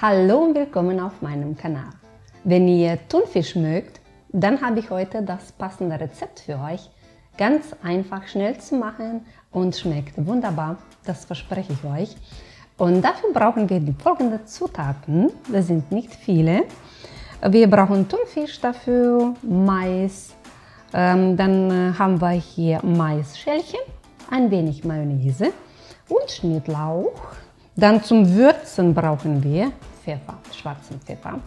Hallo und willkommen auf meinem Kanal. Wenn ihr Thunfisch mögt, dann habe ich heute das passende Rezept für euch. Ganz einfach, schnell zu machen und schmeckt wunderbar, das verspreche ich euch. Und dafür brauchen wir die folgenden Zutaten, das sind nicht viele. Wir brauchen Thunfisch dafür, Mais, dann haben wir hier Maisschälchen, ein wenig Mayonnaise und Schnittlauch. Dann zum Würzen brauchen wir Pfeffer, schwarzen Pfeffer.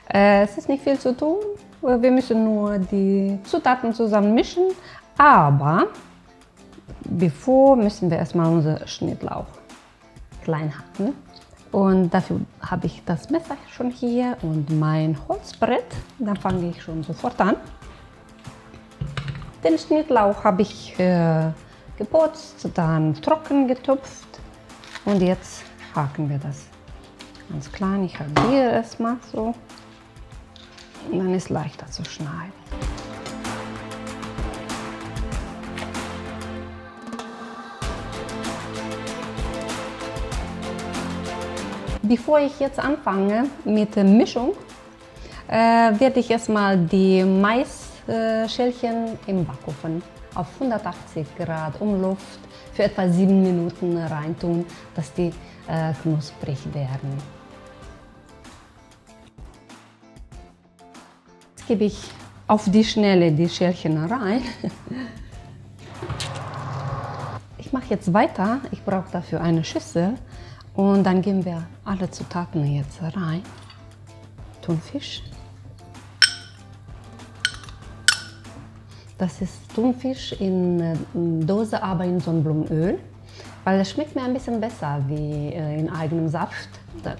Es ist nicht viel zu tun, wir müssen nur die Zutaten zusammen mischen, aber bevor müssen wir erstmal unseren Schnittlauch klein hacken. Und dafür habe ich das Messer schon hier und mein Holzbrett. Dann fange ich schon sofort an. Den Schnittlauch habe ich geputzt, dann trocken getupft und jetzt haken wir das ganz klein. Ich halbiere es mal so und dann ist es leichter zu schneiden. Bevor ich jetzt anfange mit der Mischung, werde ich erstmal die Maisschälchen im Backofen auf 180 Grad Umluft für etwa 7 Minuten reintun, dass die knusprig werden. Jetzt gebe ich auf die Schnelle die Schälchen rein. Ich mache jetzt weiter. Ich brauche dafür eine Schüssel. Und dann geben wir alle Zutaten jetzt rein. Thunfisch. Das ist Thunfisch in Dose, aber in Sonnenblumenöl, weil es schmeckt mir ein bisschen besser wie in eigenem Saft. Dann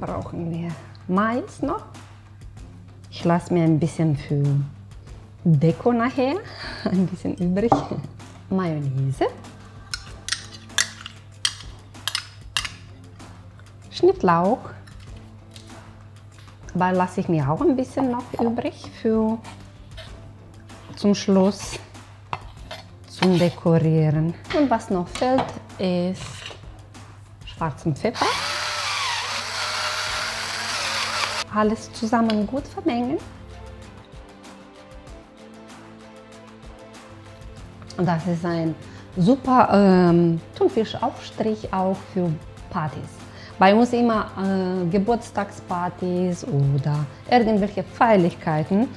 brauchen wir Mais noch. Ich lasse mir ein bisschen für Deko nachher, ein bisschen übrig. Mayonnaise. Schnittlauch, aber lasse ich mir auch ein bisschen noch übrig für zum Schluss zum Dekorieren. Und was noch fehlt, ist schwarzen Pfeffer. Alles zusammen gut vermengen. Und das ist ein super Thunfischaufstrich auch für Partys. Bei uns immer Geburtstagspartys oder irgendwelche Feierlichkeiten.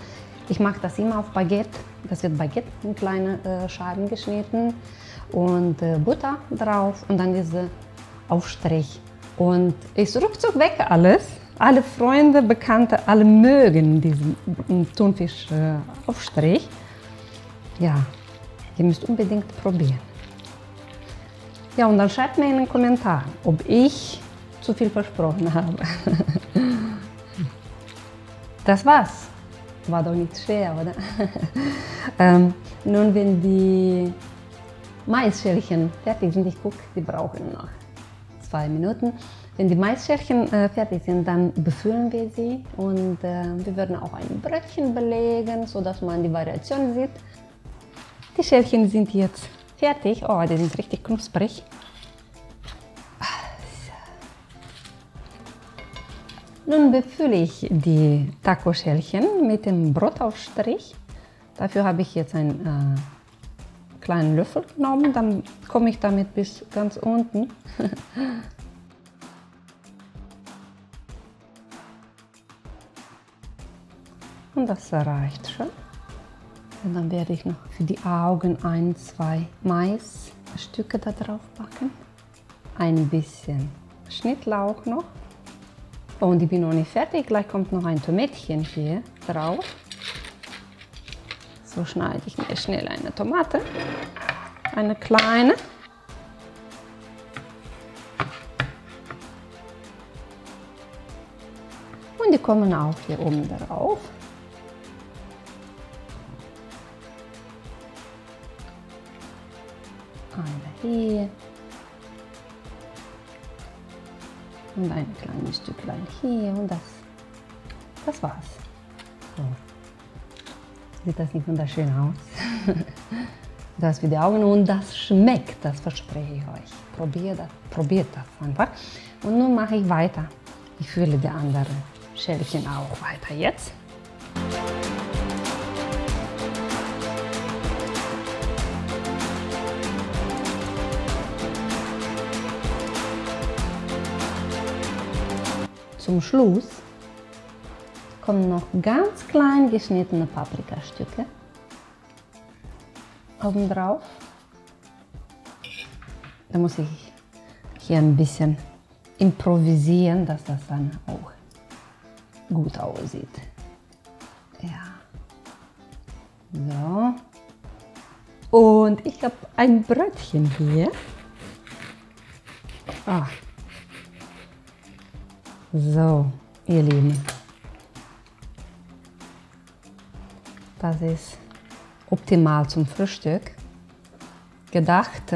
Ich mache das immer auf Baguette. Das wird Baguette in kleine Scheiben geschnitten und Butter drauf und dann diese Aufstrich. Und ist ruckzuck weg alles. Alle Freunde, Bekannte, alle mögen diesen Thunfischaufstrich. Ja, ihr müsst unbedingt probieren. Ja, und dann schreibt mir in den Kommentaren, ob ich zu viel versprochen habe. Das war's. War doch nicht schwer, oder? Nun, wenn die Maisschälchen fertig sind, ich gucke, die brauchen noch 2 Minuten. Wenn die Maisschälchen fertig sind, dann befüllen wir sie und wir werden auch ein Brötchen belegen, sodass man die Variation sieht. Die Schälchen sind jetzt fertig. Oh, die sind richtig knusprig. Nun befülle ich die Taco-Schälchen mit dem Brotaufstrich. Dafür habe ich jetzt einen kleinen Löffel genommen, dann komme ich damit bis ganz unten. Und das reicht schon. Und dann werde ich noch für die Augen 1, 2 Maisstücke da drauf packen. Ein bisschen Schnittlauch noch. Und ich bin noch nicht fertig, gleich kommt noch ein Tomätchen hier drauf. So schneide ich mir schnell eine Tomate, eine kleine. Und die kommen auch hier oben drauf. Eine hier. Und ein kleines Stücklein hier und das war's. So. Sieht das nicht wunderschön aus? Das für die Augen und das schmeckt, das verspreche ich euch. Probiert das einfach. Und nun mache ich weiter. Ich fülle die andere Schälchen auch weiter jetzt. Zum Schluss kommen noch ganz klein geschnittene Paprikastücke obendrauf. Da muss ich hier ein bisschen improvisieren, dass das dann auch gut aussieht. Ja. So. Und ich habe ein Brötchen hier. Ah. So, ihr Lieben. Das ist optimal zum Frühstück gedacht.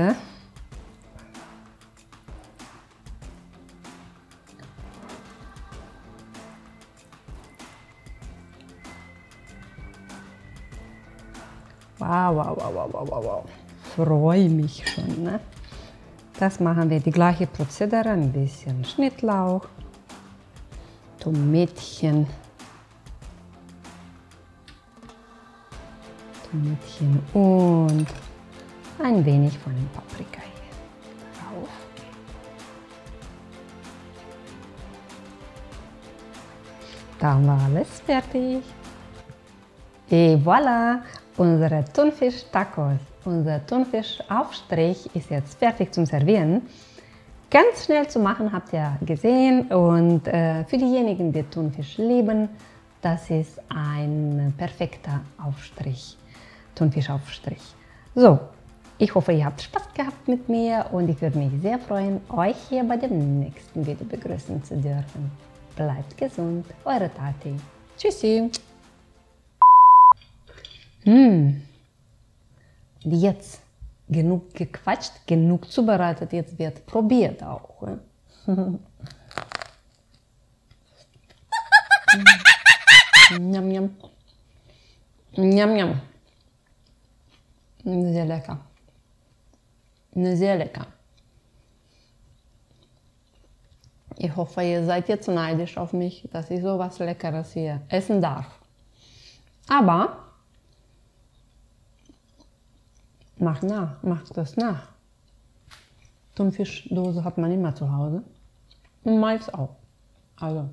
Wow, wow, wow, wow, wow, wow. Freue mich schon. Ne? Das machen wir die gleiche Prozedere, ein bisschen Schnittlauch, Tomätchen und ein wenig von dem Paprika hier drauf. Dann war alles fertig. Et voilà, unsere Thunfisch-Tacos, unser Thunfischaufstrich ist jetzt fertig zum Servieren. Ganz schnell zu machen, habt ihr gesehen, und für diejenigen, die Thunfisch lieben, das ist ein perfekter Aufstrich, Thunfischaufstrich. So, ich hoffe, ihr habt Spaß gehabt mit mir und ich würde mich sehr freuen, euch hier bei dem nächsten Video begrüßen zu dürfen. Bleibt gesund, eure Tati. Tschüssi. Jetzt genug gequatscht, genug zubereitet, jetzt wird probiert auch. Njam, njam. Njam, njam. Sehr lecker. Sehr lecker. Ich hoffe, ihr seid jetzt neidisch auf mich, dass ich sowas Leckeres hier essen darf. Aber macht das nach. Thunfischdose hat man immer zu Hause. Und Mais auch. Also.